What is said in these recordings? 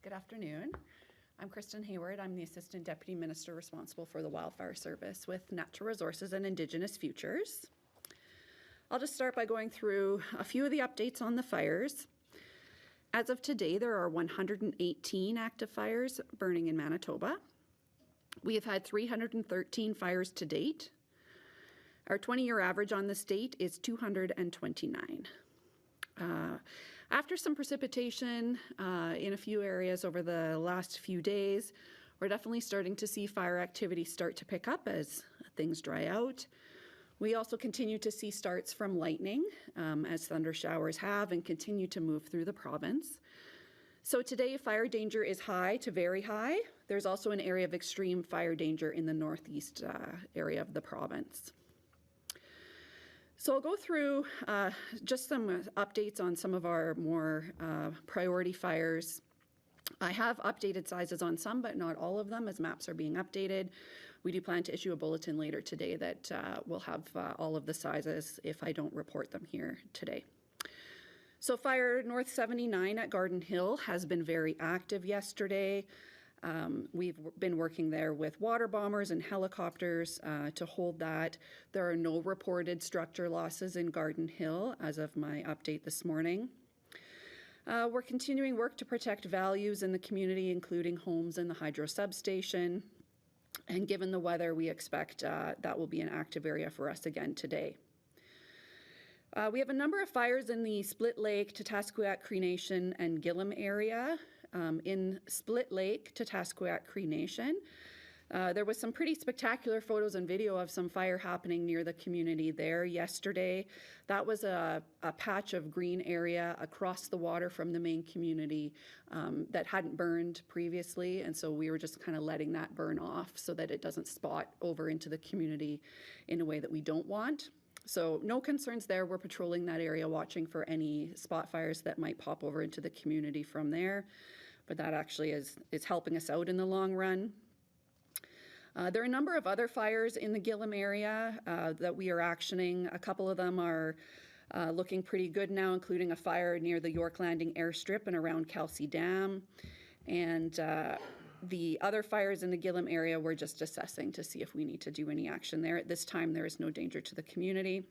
Good afternoon. I'm Kristin Hayward. I'm the Assistant Deputy Minister responsible for the Wildfire Service with Natural Resources and Indigenous Futures. I'll just start by going through a few of the updates on the fires. As of today, there are 118 active fires burning in Manitoba. We have had 313 fires to date. Our 20-year average on the state is 229. After some precipitation in a few areas over the last few days, we're definitely starting to see fire activity start to pick up as things dry out. We also continue to see starts from lightning as thunder showers have and continue to move through the province. So today, fire danger is high to very high. There's also an area of extreme fire danger in the northeast area of the province. So I'll go through just some updates on some of our more priority fires. I have updated sizes on some, but not all of them, as maps are being updated. We do plan to issue a bulletin later today that will have all of the sizes if I don't report them here today. So Fire North 79 at Garden Hill has been very active yesterday. We've been working there with water bombers and helicopters to hold that. There are no reported structure losses in Garden Hill as of my update this morning. We're continuing work to protect values in the community, including homes and the hydro substation. And given the weather, we expect that will be an active area for us again today. We have a number of fires in the Split Lake, Tatasqueat, Cree Nation, and Gillam area. In Split Lake, Tatasqueat, Cree Nation, there was some pretty spectacular photos and video of some fire happening near the community there yesterday. That was a patch of green area across the water from the main community that hadn't burned previously, and so we were just kind of letting that burn off so that it doesn't spot over into the community in a way that we don't want. So no concerns there. We're patrolling that area, watching for any spot fires that might pop over into the community from there. But that actually is helping us out in the long run. There are a number of other fires in the Gillam area that we are actioning. A couple of them are looking pretty good now, including a fire near the York Landing airstrip and around Kelsey Dam. And the other fires in the Gillam area, we're just assessing to see if we need to do any action there. At this time, there is no danger to the community.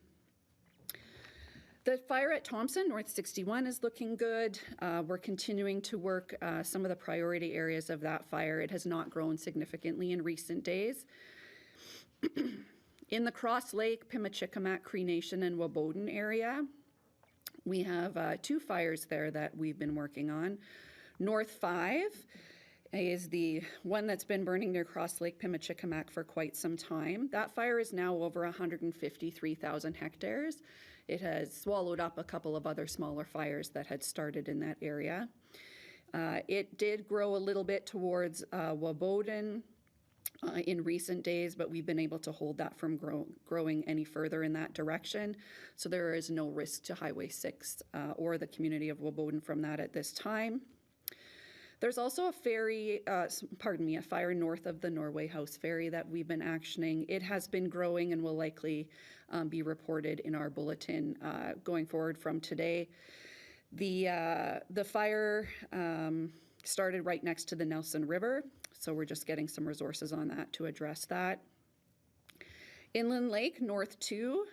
The fire at Thompson, North 61, is looking good. We're continuing to work some of the priority areas of that fire. It has not grown significantly in recent days. In the Cross Lake, Pimachikamak, Cree Nation, and Wabodin area, we have two fires there that we've been working on. North 5 is the one that's been burning near Cross Lake, Pimachikamak for quite some time. That fire is now over 153,000 hectares. It has swallowed up a couple of other smaller fires that had started in that area. It did grow a little bit towards Wabodin in recent days, but we've been able to hold that from growing any further in that direction. So there is no risk to Highway 6 or the community of Wabodin from that at this time. There's also a fire north of the Norway House Ferry that we've been actioning. It has been growing and will likely be reported in our bulletin going forward from today. The fire started right next to the Nelson River, so we're just getting some resources on that to address that. Inland Lake, North 2,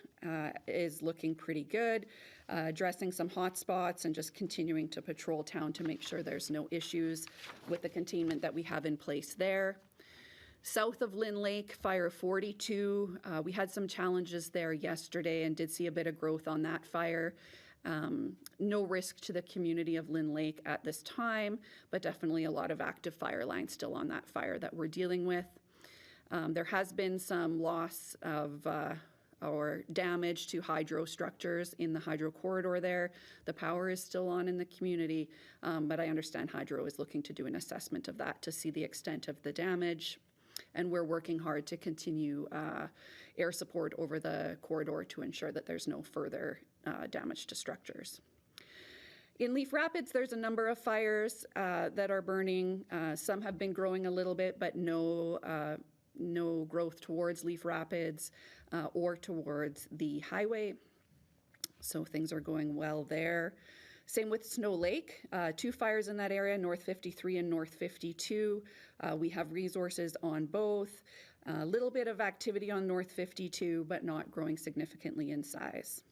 is looking pretty good, addressing some hot spots and just continuing to patrol town to make sure there's no issues with the containment that we have in place there. South of Lynn Lake, Fire 42, we had some challenges there yesterday and did see a bit of growth on that fire. No risk to the community of Lynn Lake at this time, but definitely a lot of active fire lines still on that fire that we're dealing with. There has been some loss of or damage to hydro structures in the hydro corridor there. The power is still on in the community, but I understand hydro is looking to do an assessment of that to see the extent of the damage. And we're working hard to continue air support over the corridor to ensure that there's no further damage to structures. In Leaf Rapids, there's a number of fires that are burning. Some have been growing a little bit, but no growth towards Leaf Rapids or towards the highway. So things are going well there. Same with Snow Lake, 2 fires in that area, North 53 and North 52. We have resources on both. A little bit of activity on North 52, but not growing significantly in size.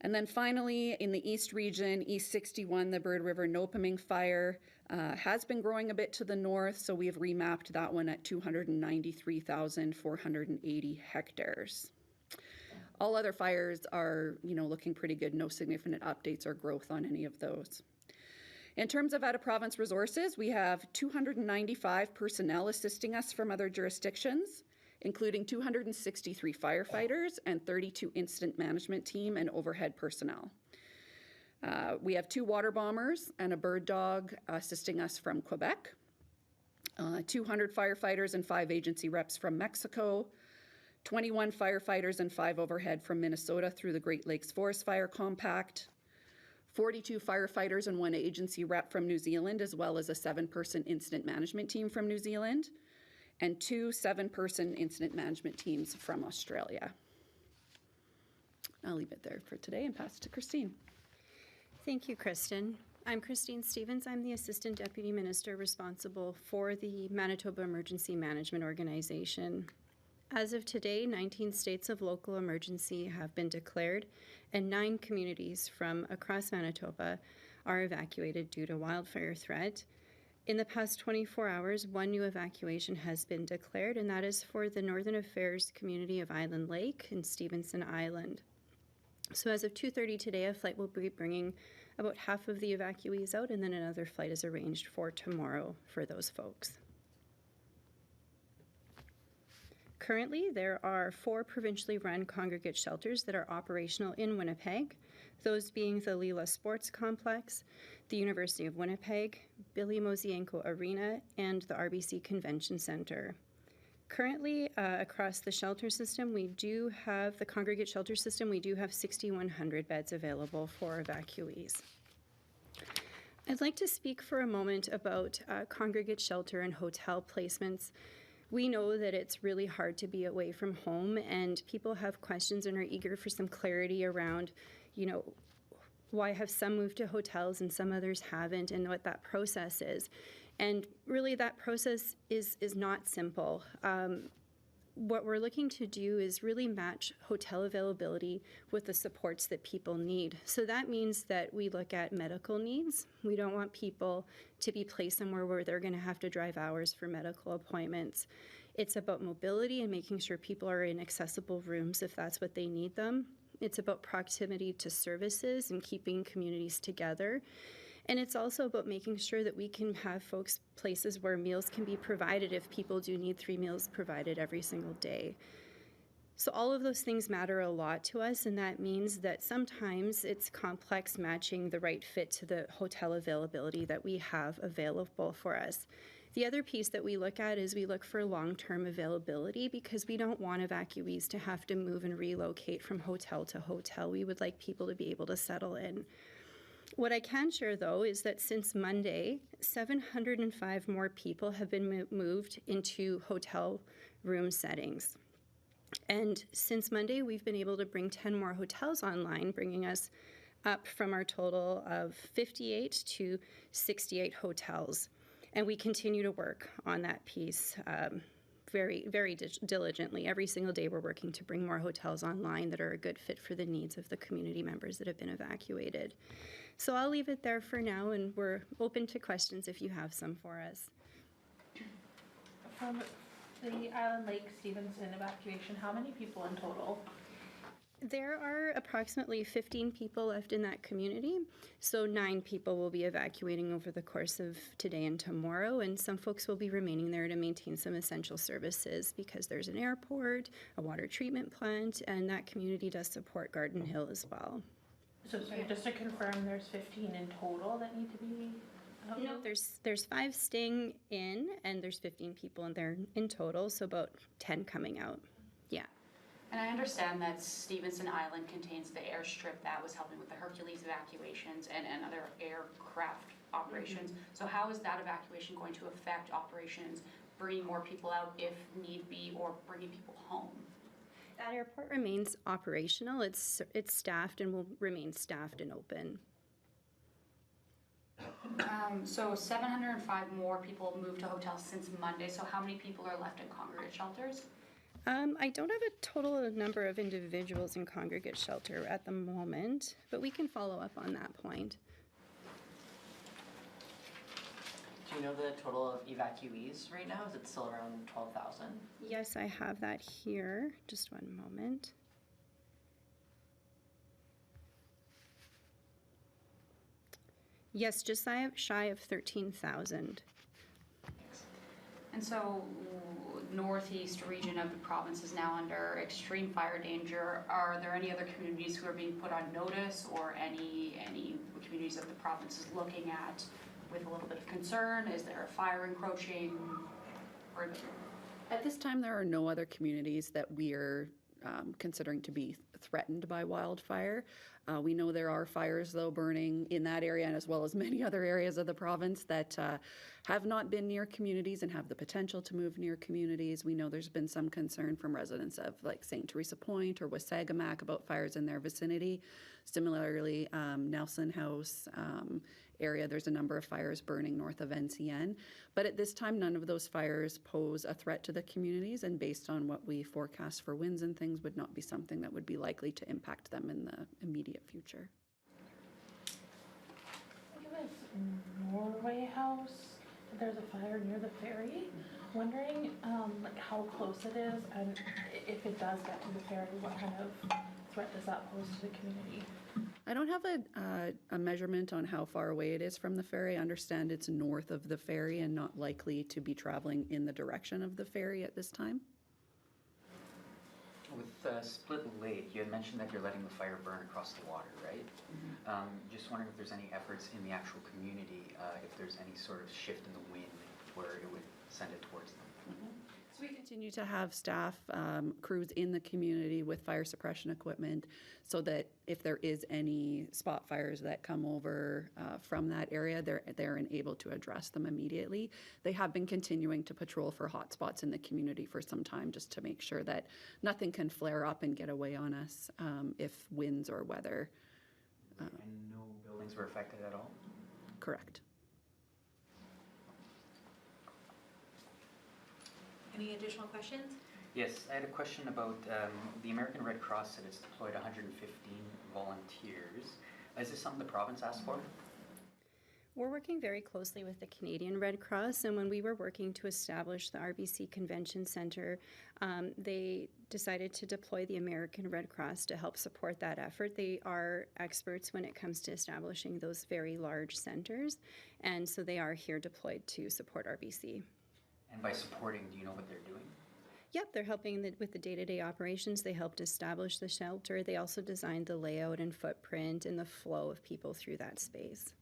And then finally, in the East region, East 61, the Bird River Nopaming fire has been growing a bit to the north, so we have remapped that one at 293,480 hectares. All other fires are, looking pretty good. No significant updates or growth on any of those. In terms of out-of-province resources, we have 295 personnel assisting us from other jurisdictions, including 263 firefighters and 32 incident management team and overhead personnel. We have 2 water bombers and a bird dog assisting us from Quebec, 200 firefighters and 5 agency reps from Mexico, 21 firefighters and 5 overhead from Minnesota through the Great Lakes Forest Fire Compact, 42 firefighters and 1 agency rep from New Zealand, as well as a 7-person incident management team from New Zealand, and 2 7-person incident management teams from Australia. I'll leave it there for today and pass it to Christine. Thank you, Kristin. I'm Christine Stevens. I'm the Assistant Deputy Minister responsible for the Manitoba Emergency Management Organization. As of today, 19 states of local emergency have been declared, and 9 communities from across Manitoba are evacuated due to wildfire threat. In the past 24 hours, 1 new evacuation has been declared, and that is for the Northern Affairs community of Island Lake and Stevenson Island. So as of 2:30 today, a flight will be bringing about half of the evacuees out, and then another flight is arranged for tomorrow for those folks. Currently, there are 4 provincially run congregate shelters that are operational in Winnipeg, those being the Lila Sports Complex, the University of Winnipeg, Billy Mosienko Arena, and the RBC Convention Centre. Currently, across the shelter system, the congregate shelter system, we do have 6,100 beds available for evacuees. I'd like to speak for a moment about congregate shelter and hotel placements. We know that it's really hard to be away from home, and people have questions and are eager for some clarity around, why have some moved to hotels and some others haven't, and what that process is. And really that process is not simple. What we're looking to do is really match hotel availability with the supports that people need. So that means that we look at medical needs. We don't want people to be placed somewhere where they're going to have to drive hours for medical appointments. It's about mobility and making sure people are in accessible rooms if that's what they need them. It's about proximity to services and keeping communities together. And it's also about making sure that we can have folks places where meals can be provided if people do need 3 meals provided every single day. So all of those things matter a lot to us, and that means that sometimes it's complex matching the right fit to the hotel availability that we have available for us. The other piece that we look at is we look for long-term availability, because we don't want evacuees to have to move and relocate from hotel to hotel. We would like people to be able to settle in. What I can share, though, is that since Monday, 705 more people have been moved into hotel room settings. And since Monday, we've been able to bring 10 more hotels online, bringing us up from our total of 58 to 68 hotels. And we continue to work on that piece very, very diligently. Every single day we're working to bring more hotels online that are a good fit for the needs of the community members that have been evacuated. So I'll leave it there for now, and we're open to questions if you have some for us. From the Island Lake Stevenson evacuation, how many people in total? There are approximately 15 people left in that community, so 9 people will be evacuating over the course of today and tomorrow, and some folks will be remaining there to maintain some essential services because there's an airport, a water treatment plant, and that community does support Garden Hill as well. So sorry, just to confirm, there's 15 in total that need to be out? No, there's 5 staying in, and there's 15 people in there in total, so about 10 coming out. Yeah. And I understand that Stevenson Island contains the airstrip that was helping with the Hercules evacuations and other aircraft operations. Mm-hmm. So how is that evacuation going to affect operations, bringing more people out if need be, or bringing people home? That airport remains operational. It's staffed and will remain staffed and open. So 705 more people moved to hotels since Monday, so how many people are left in congregate shelters? I don't have a total number of individuals in congregate shelter at the moment, but we can follow up on that point. Do you know the total of evacuees right now? Is it still around 12,000? Yes, I have that here. Just one moment. Yes, just shy of 13,000. And so northeast region of the province is now under extreme fire danger. Are there any other communities who are being put on notice, or any communities that the province is looking at with a little bit of concern? Is there a fire encroaching? Or At this time, there are no other communities that we are considering to be threatened by wildfire. We know there are fires, though, burning in that area, and as well as many other areas of the province that have not been near communities and have the potential to move near communities. We know there's been some concern from residents of like St. Teresa Point or Wasagamacc about fires in their vicinity. Similarly, Nelson House area, there's a number of fires burning north of NCN. But at this time, none of those fires pose a threat to the communities, and based on what we forecast for winds and things, would not be something that would be likely to impact them in the immediate future. I think it was Norway House. There's a fire near the ferry. Wondering like how close it is, and if it does get to the ferry, what kind of threat does that pose to the community? I don't have a measurement on how far away it is from the ferry. I understand it's north of the ferry and not likely to be traveling in the direction of the ferry at this time. With Split Lake, you had mentioned that you're letting the fire burn across the water, right? Just wondering if there's any efforts in the actual community, if there's any sort of shift in the wind where it would send it towards them. So we continue to have staff, crews in the community with fire suppression equipment so that if there is any spot fires that come over from that area, they're able to address them immediately. They have been continuing to patrol for hot spots in the community for some time just to make sure that nothing can flare up and get away on us if winds or weather. And no buildings were affected at all? Correct. Any additional questions? Yes, I had a question about the American Red Cross said it's deployed 115 volunteers. Is this something the province asked for? We're working very closely with the Canadian Red Cross, and when we were working to establish the RBC Convention Centre, they decided to deploy the American Red Cross to help support that effort. They are experts when it comes to establishing those very large centres, and so they are here deployed to support RBC. And by supporting, do you know what they're doing? Yep, they're helping with the day-to-day operations. They helped establish the shelter. They also designed the layout and footprint and the flow of people through that space.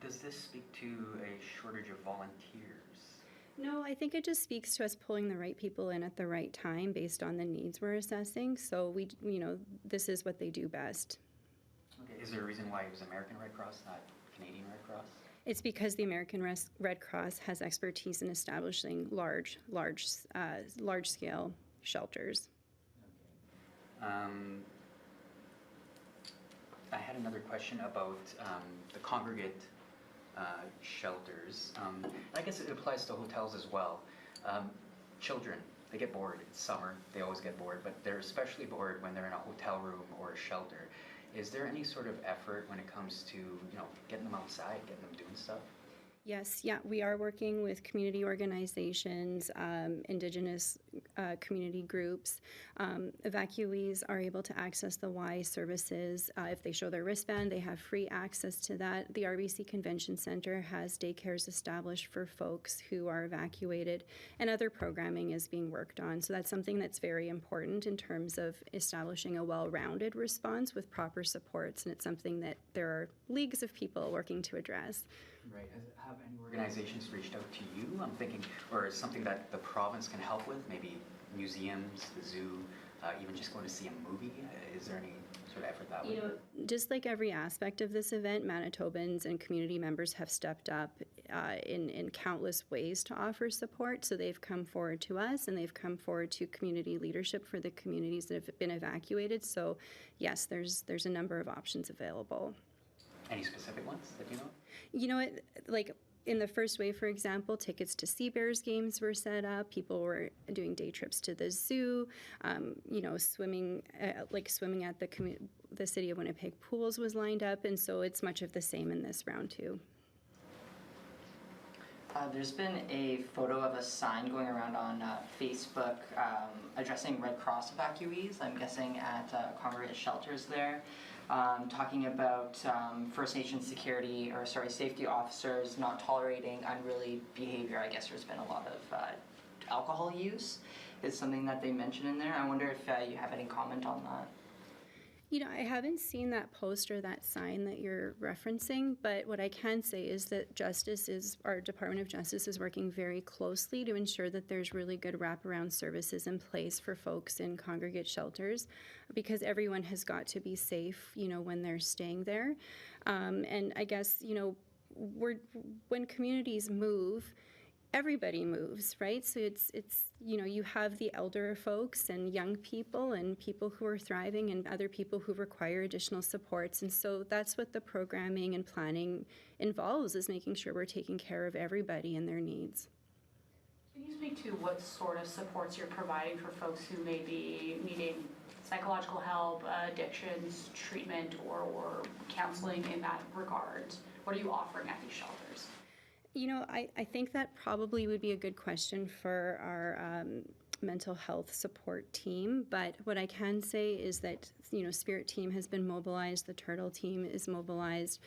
Does this speak to a shortage of volunteers? No, I think it just speaks to us pulling the right people in at the right time based on the needs we're assessing. So this is what they do best. Okay, is there a reason why it was American Red Cross, not Canadian Red Cross? It's because the American Red Cross has expertise in establishing large-scale shelters. Okay. I had another question about the congregate shelters. I guess it applies to hotels as well. Children, they get bored. It's summer. They always get bored, but they're especially bored when they're in a hotel room or a shelter. Is there any sort of effort when it comes to, getting them outside, getting them doing stuff? Yes, yeah, we are working with community organizations, Indigenous community groups. Evacuees are able to access the Y services. If they show their wristband, they have free access to that. The RBC Convention Centre has daycares established for folks who are evacuated, and other programming is being worked on. So that's something that's very important in terms of establishing a well-rounded response with proper supports, and it's something that there are leagues of people working to address. Right. Have any organizations reached out to you? I'm thinking, or something that the province can help with, maybe museums, the zoo, even just going to see a movie? Is there any sort of effort that way? Just like every aspect of this event, Manitobans and community members have stepped up in countless ways to offer support. So they've come forward to us, and they've come forward to community leadership for the communities that have been evacuated. So yes, there's a number of options available. Any specific ones that you know? You know what, like in the first wave, for example, tickets to Sea Bears games were set up. People were doing day trips to the zoo. You know, swimming at the City of Winnipeg pools was lined up, and so it's much of the same in this round too. There's been a photo of a sign going around on Facebook addressing Red Cross evacuees, I'm guessing at congregate shelters there, talking about First Nation safety officers not tolerating unruly behavior. I guess there's been a lot of alcohol use is something that they mention in there. I wonder if you have any comment on that. You know, I haven't seen that post or that sign that you're referencing, but what I can say is that our Department of Justice is working very closely to ensure that there's really good wraparound services in place for folks in congregate shelters, because everyone has got to be safe, you know, when they're staying there. And I guess, you know, when communities move, everybody moves, right? So it's you know, you have the elder folks and young people and people who are thriving and other people who require additional supports. And so that's what the programming and planning involves, is making sure we're taking care of everybody and their needs. Can you speak to what sort of supports you're providing for folks who may be needing psychological help, addictions, treatment, or counseling in that regard? What are you offering at these shelters? You know, I think that probably would be a good question for our mental health support team. But what I can say is that, you know, Spirit team has been mobilized, the Turtle team is mobilized,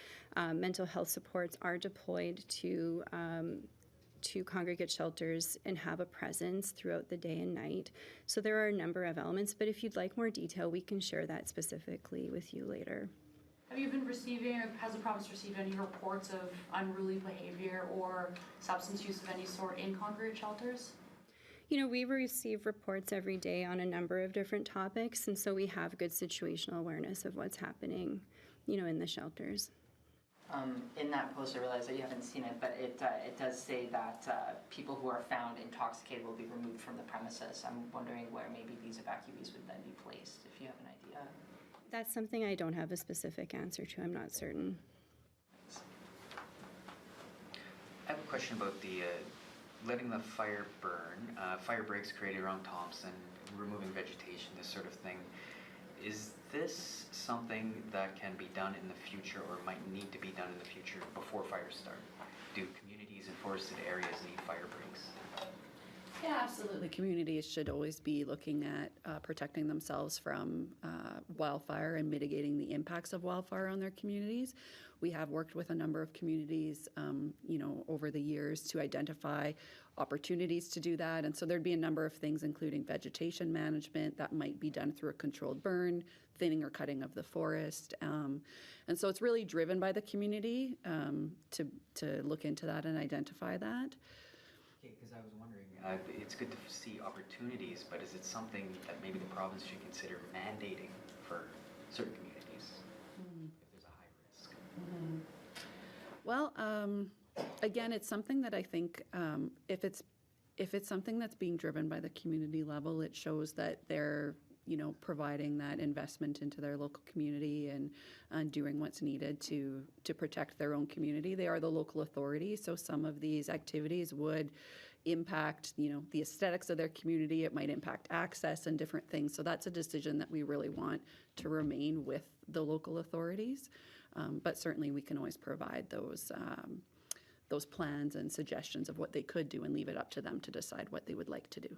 mental health supports are deployed to congregate shelters and have a presence throughout the day and night. So there are a number of elements, but if you'd like more detail, we can share that specifically with you later. Have you been receiving, or has the province received any reports of unruly behavior or substance use of any sort in congregate shelters? You know, we receive reports every day on a number of different topics, and so we have good situational awareness of what's happening, you know, in the shelters. In that post, I realize that you haven't seen it, but it does say that people who are found intoxicated will be removed from the premises. I'm wondering where maybe these evacuees would then be placed, if you have an idea. That's something I don't have a specific answer to. I'm not certain. I have a question about the letting the fire burn, fire breaks created around Thompson, removing vegetation, this sort of thing. Is this something that can be done in the future, or might need to be done in the future before fires start? Do communities in forested areas need fire breaks? Yeah, absolutely. Communities should always be looking at protecting themselves from wildfire and mitigating the impacts of wildfire on their communities. We have worked with a number of communities, you know, over the years to identify opportunities to do that. And so there'd be a number of things, including vegetation management that might be done through a controlled burn, thinning or cutting of the forest. And so it's really driven by the community to look into that and identify that. Okay, because I was wondering, it's good to see opportunities, but is it something that maybe the province should consider mandating for certain communities if there's a high risk? Well, again, it's something that I think if it's something that's being driven by the community level, it shows that they're, you know, providing that investment into their local community and doing what's needed to protect their own community. They are the local authority, so some of these activities would impact, you know, the aesthetics of their community. It might impact access and different things. So that's a decision that we really want to remain with the local authorities. But certainly we can always provide those plans and suggestions of what they could do and leave it up to them to decide what they would like to do.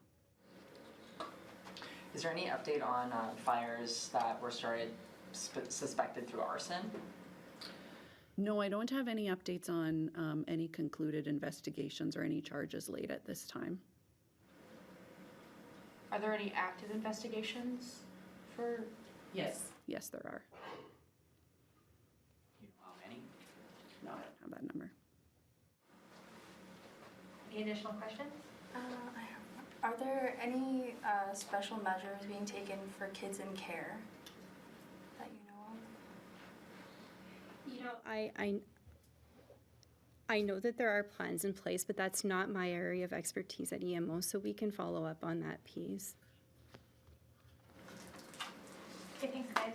Is there any update on fires that were started suspected through arson? No, I don't have any updates on any concluded investigations or any charges laid at this time. Are there any active investigations for? Yes. Yes, there are. You know how many? No, I don't have that number. Any additional questions? Are there any special measures being taken for kids in care that you know of? You know, I know that there are plans in place, but that's not my area of expertise at EMO, so we can follow up on that piece. Okay, thanks guys.